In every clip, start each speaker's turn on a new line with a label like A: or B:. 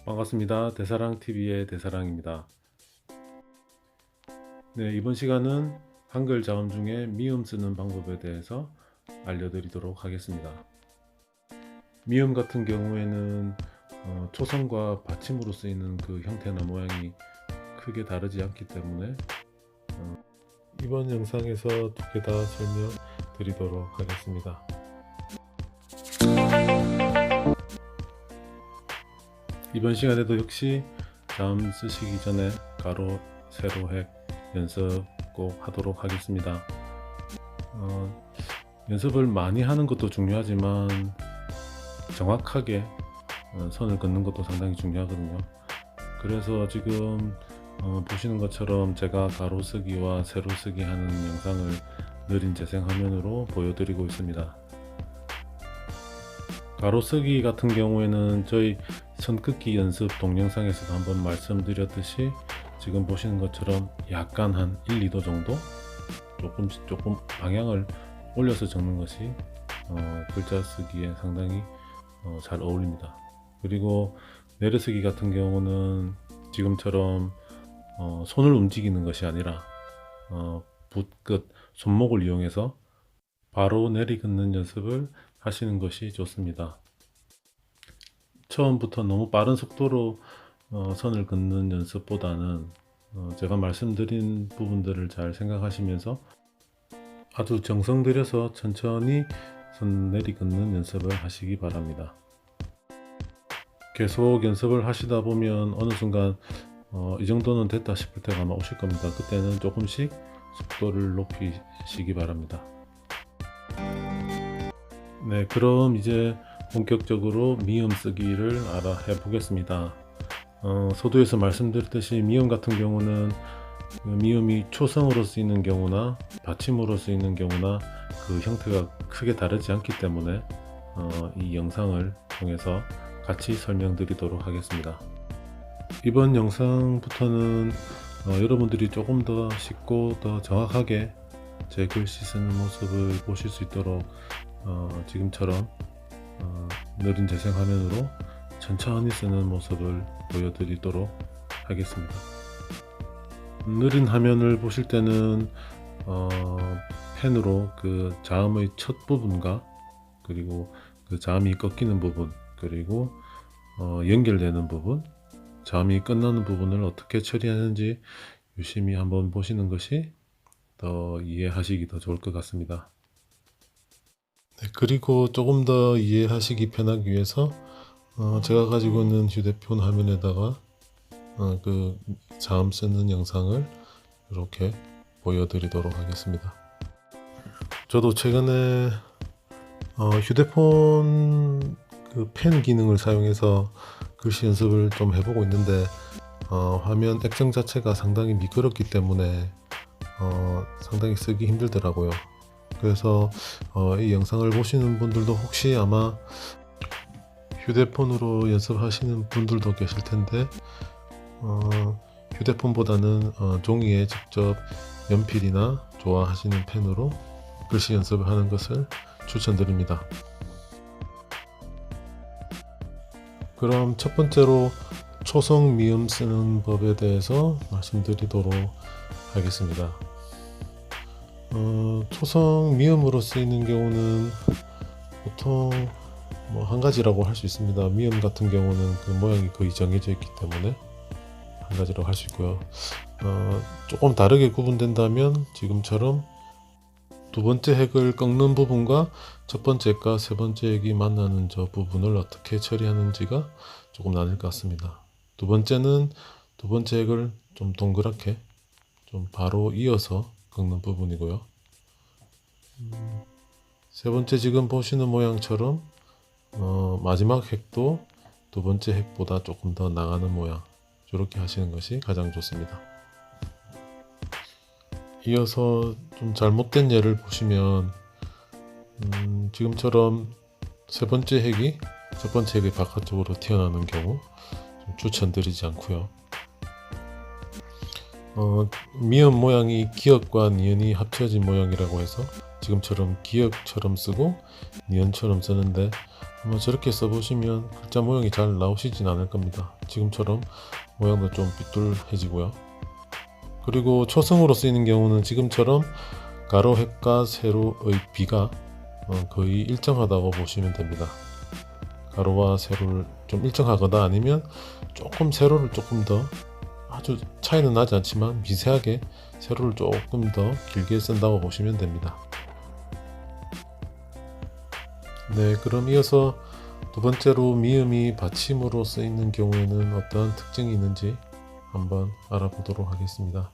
A: 반갑습니다. 대사랑TV의 대사랑입니다. 네, 이번 시간은 한글 자음 중에 미음 쓰는 방법에 대해서 알려드리도록 하겠습니다. 미음 같은 경우에는 초성과 받침으로 쓰이는 그 형태나 모양이 크게 다르지 않기 때문에 이번 영상에서 두 개 다 설명드리도록 하겠습니다. 이번 시간에도 역시 자음 쓰시기 전에 가로, 세로, 획 연습 꼭 하도록 하겠습니다. 연습을 많이 하는 것도 중요하지만 정확하게 선을 긋는 것도 상당히 중요하거든요. 그래서 지금 보시는 것처럼 제가 가로 쓰기와 세로 쓰기 하는 영상을 느린 재생 화면으로 보여드리고 있습니다. 가로 쓰기 같은 경우에는 저희 선긋기 연습 동영상에서도 한번 말씀드렸듯이 지금 보시는 것처럼 약간 한 1, 2도 정도 조금 방향을 올려서 적는 것이 글자 쓰기에 상당히 잘 어울립니다. 그리고 내려쓰기 같은 경우는 지금처럼 손을 움직이는 것이 아니라 붓끝, 손목을 이용해서 바로 내리긋는 연습을 하시는 것이 좋습니다. 처음부터 너무 빠른 속도로 선을 긋는 연습보다는 제가 말씀드린 부분들을 잘 생각하시면서 아주 정성 들여서 천천히 선 내리긋는 연습을 하시기 바랍니다. 계속 연습을 하시다 보면 어느 순간 이 정도는 됐다 싶을 때가 아마 오실 겁니다. 그때는 조금씩 속도를 높이시기 바랍니다. 네, 그럼 이제 본격적으로 미음 쓰기를 해 보겠습니다. 서두에서 말씀드렸듯이 미음 같은 경우는 미음이 초성으로 쓰이는 경우나 받침으로 쓰이는 경우나 그 형태가 크게 다르지 않기 때문에 이 영상을 통해서 같이 설명드리도록 하겠습니다. 이번 영상부터는 여러분들이 조금 더 쉽고 더 정확하게 제 글씨 쓰는 모습을 보실 수 있도록 지금처럼 느린 재생 화면으로 천천히 쓰는 모습을 보여드리도록 하겠습니다. 느린 화면을 보실 때는 펜으로 그 자음의 첫 부분과 그리고 그 자음이 꺾이는 부분 그리고 연결되는 부분, 자음이 끝나는 부분을 어떻게 처리하는지 유심히 한번 보시는 것이 더 이해하시기 더 좋을 것 같습니다. 네, 그리고 조금 더 이해하시기 편하기 위해서 제가 가지고 있는 휴대폰 화면에다가 그 자음 쓰는 영상을 이렇게 보여드리도록 하겠습니다. 저도 최근에 휴대폰 그 펜 기능을 사용해서 글씨 연습을 좀 해보고 있는데 화면 액정 자체가 상당히 미끄럽기 때문에 상당히 쓰기 힘들더라고요. 그래서 이 영상을 보시는 분들도 혹시 아마 휴대폰으로 연습하시는 분들도 계실 텐데 휴대폰보다는 종이에 직접 연필이나 좋아하시는 펜으로 글씨 연습을 하는 것을 추천드립니다. 그럼 첫 번째로 초성 미음 쓰는 법에 대해서 말씀드리도록 하겠습니다. 초성 미음으로 쓰이는 경우는 보통 한 가지라고 할 수 있습니다. 미음 같은 경우는 그 모양이 거의 정해져 있기 때문에 한 가지라고 할 수 있고요. 조금 다르게 구분된다면 지금처럼 두 번째 획을 꺾는 부분과 첫 번째 획과 세 번째 획이 만나는 저 부분을 어떻게 처리하는지가 조금 나뉠 것 같습니다. 두 번째는 두 번째 획을 좀 동그랗게 좀 바로 이어서 꺾는 부분이고요. 세 번째 지금 보시는 모양처럼 마지막 획도 두 번째 획보다 조금 더 나가는 모양, 이렇게 하시는 것이 가장 좋습니다. 이어서 좀 잘못된 예를 보시면 지금처럼 세 번째 획이 첫 번째 획의 바깥쪽으로 튀어나오는 경우 좀 추천드리지 않고요. 미음 모양이 기역과 니은이 합쳐진 모양이라고 해서 지금처럼 기역처럼 쓰고 니은처럼 쓰는데 아마 저렇게 써보시면 글자 모양이 잘 나오시진 않을 겁니다. 지금처럼 모양도 좀 삐뚤해지고요. 그리고 초성으로 쓰이는 경우는 지금처럼 가로획과 세로의 비가 거의 일정하다고 보시면 됩니다. 가로와 세로를 좀 일정하거나 아니면 조금 세로를 조금 더, 아주 차이는 나지 않지만 미세하게 세로를 조금 더 길게 쓴다고 보시면 됩니다. 네, 그럼 이어서 두 번째로 미음이 받침으로 쓰이는 경우에는 어떠한 특징이 있는지 한번 알아보도록 하겠습니다.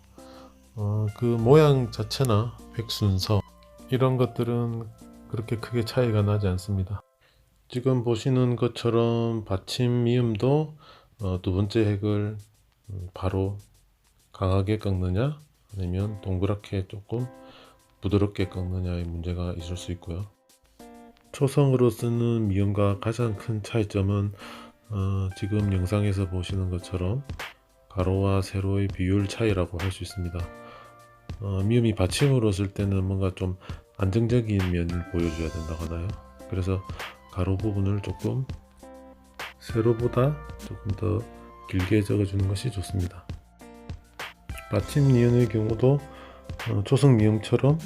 A: 그 모양 자체나 획순서 이런 것들은 그렇게 크게 차이가 나지 않습니다. 지금 보시는 것처럼 받침 미음도 두 번째 획을 바로 강하게 꺾느냐 아니면 동그랗게 조금 부드럽게 꺾느냐의 문제가 있을 수 있고요. 초성으로 쓰는 미음과 가장 큰 차이점은 지금 영상에서 보시는 것처럼 가로와 세로의 비율 차이라고 할 수 있습니다. 미음이 받침으로 쓸 때는 뭔가 좀 안정적인 면을 보여줘야 된다고 하나요? 그래서 가로 부분을 조금 세로보다 조금 더 길게 적어주는 것이 좋습니다. 받침 니은의 경우도 초성 미음처럼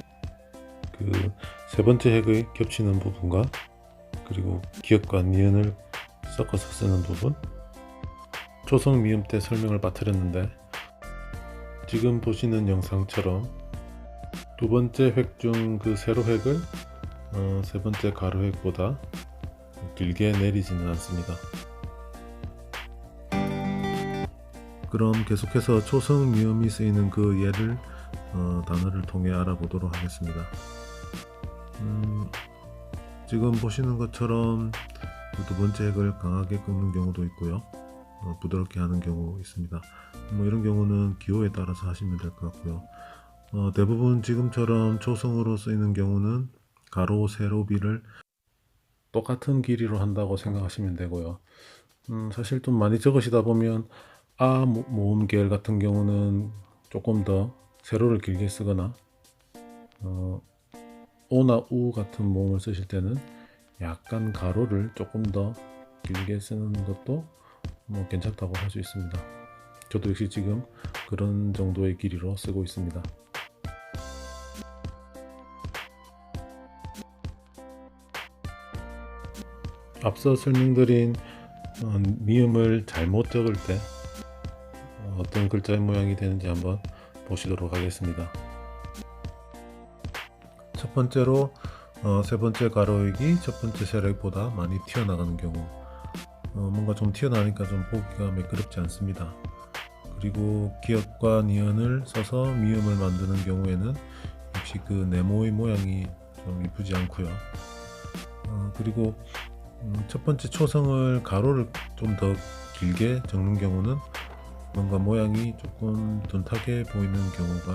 A: 그 세 번째 획의 겹치는 부분과 그리고 기역과 니은을 섞어서 쓰는 부분, 초성 미음 때 설명을 빠뜨렸는데 지금 보시는 영상처럼 두 번째 획 중 그 세로 획을 세 번째 가로 획보다 길게 내리지는 않습니다. 그럼 계속해서 초성 미음이 쓰이는 그 예를 단어를 통해 알아보도록 하겠습니다. 지금 보시는 것처럼 두 번째 획을 강하게 꺾는 경우도 있고요, 부드럽게 하는 경우 있습니다. 이런 경우는 기호에 따라서 하시면 될 것 같고요. 대부분 지금처럼 초성으로 쓰이는 경우는 가로 세로비를 똑같은 길이로 한다고 생각하시면 되고요. 사실 좀 많이 적으시다 보면 모음 계열 같은 경우는 조금 더 세로를 길게 쓰거나 오나 우 같은 모음을 쓰실 때는 약간 가로를 조금 더 길게 쓰는 것도 괜찮다고 할 수 있습니다. 저도 역시 지금 그런 정도의 길이로 쓰고 있습니다. 앞서 설명드린 미음을 잘못 적을 때 어떤 글자의 모양이 되는지 한번 보시도록 하겠습니다. 첫 번째로 세 번째 가로획이 첫 번째 세로획보다 많이 튀어나가는 경우, 뭔가 좀 튀어나오니까 좀 보기가 매끄럽지 않습니다. 그리고 기역과 니은을 써서 미음을 만드는 경우에는 역시 그 네모의 모양이 좀 이쁘지 않고요. 그리고 첫 번째 초성을 가로를 좀 더 길게 적는 경우는 뭔가 모양이 조금 둔탁해 보이는 경우가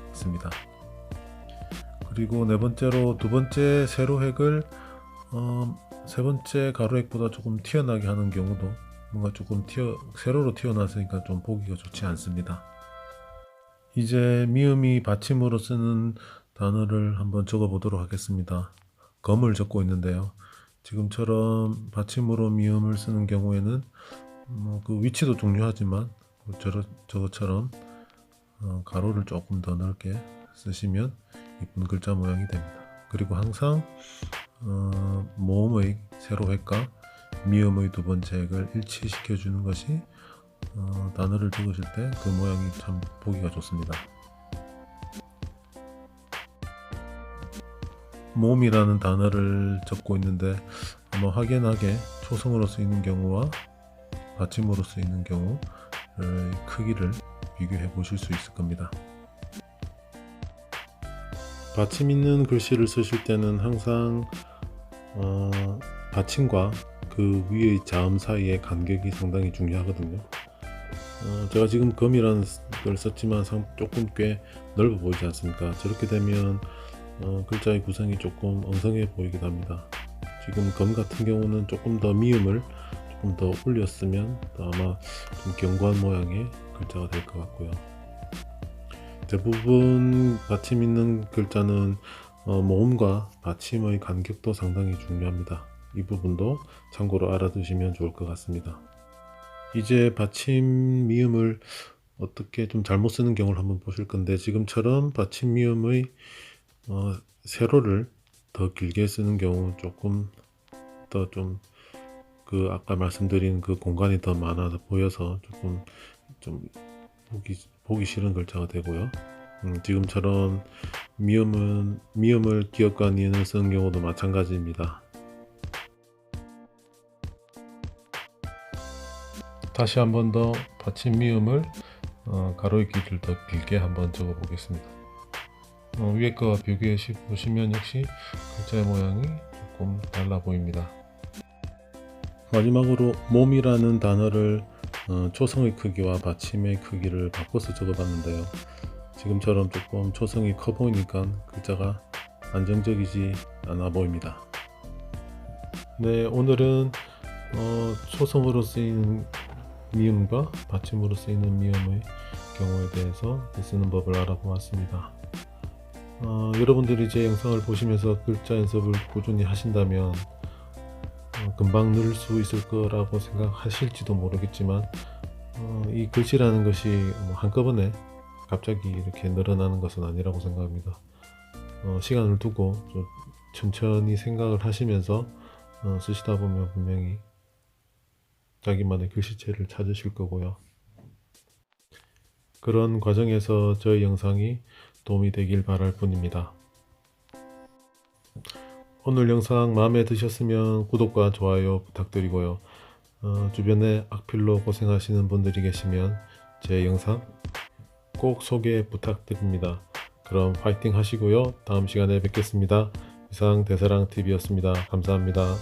A: 있습니다. 그리고 네 번째로 두 번째 세로획을 세 번째 가로획보다 조금 튀어나게 하는 경우도 뭔가 조금 세로로 튀어나왔으니까 좀 보기가 좋지 않습니다. 이제 미음이 받침으로 쓰는 단어를 한번 적어 보도록 하겠습니다. 검을 적고 있는데요, 지금처럼 받침으로 미음을 쓰는 경우에는 그 위치도 중요하지만 저것처럼 가로를 조금 더 넓게 쓰시면 이쁜 글자 모양이 됩니다. 그리고 항상 모음의 세로획과 미음의 두 번째 획을 일치시켜 주는 것이 단어를 적으실 때 그 모양이 참 보기가 좋습니다. 모음이라는 단어를 적고 있는데 아마 확연하게 초성으로 쓰이는 경우와 받침으로 쓰이는 경우의 크기를 비교해 보실 수 있을 겁니다. 받침 있는 글씨를 쓰실 때는 항상 받침과 그 위의 자음 사이의 간격이 상당히 중요하거든요. 제가 지금 검이라는 걸 썼지만 조금 꽤 넓어 보이지 않습니까? 저렇게 되면 글자의 구성이 조금 엉성해 보이기도 합니다. 지금 검 같은 경우는 조금 더 미음을 조금 더 올렸으면 아마 좀 견고한 모양의 글자가 될 것 같고요. 대부분 받침 있는 글자는 모음과 받침의 간격도 상당히 중요합니다. 이 부분도 참고로 알아두시면 좋을 것 같습니다. 이제 받침 미음을 어떻게 좀 잘못 쓰는 경우를 한번 보실 건데, 지금처럼 받침 미음의 세로를 더 길게 쓰는 경우 조금 더 좀 그 아까 말씀드린 그 공간이 더 많아 보여서 조금 좀 보기 싫은 글자가 되고요. 지금처럼 미음을 기역과 니은을 쓰는 경우도 마찬가지입니다. 다시 한번 더 받침 미음을 가로의 길이를 더 길게 한번 적어 보겠습니다. 위에 거와 비교해 보시면 역시 글자의 모양이 조금 달라 보입니다. 마지막으로 몸이라는 단어를 초성의 크기와 받침의 크기를 바꿔서 적어 봤는데요. 지금처럼 조금 초성이 커 보이니까 글자가 안정적이지 않아 보입니다. 네, 오늘은 초성으로 쓰이는 미음과 받침으로 쓰이는 미음의 경우에 대해서 쓰는 법을 알아보았습니다. 여러분들이 제 영상을 보시면서 글자 연습을 꾸준히 하신다면 금방 늘 수 있을 거라고 생각하실지도 모르겠지만 이 글씨라는 것이 한꺼번에 갑자기 이렇게 늘어나는 것은 아니라고 생각합니다. 시간을 두고 좀 천천히 생각을 하시면서 쓰시다 보면 분명히 자기만의 글씨체를 찾으실 거고요. 그런 과정에서 저희 영상이 도움이 되길 바랄 뿐입니다. 오늘 영상 마음에 드셨으면 구독과 좋아요 부탁드리고요. 주변에 악필로 고생하시는 분들이 계시면 제 영상 꼭 소개 부탁드립니다. 그럼 파이팅 하시고요. 다음 시간에 뵙겠습니다. 이상 대사랑TV였습니다. 감사합니다.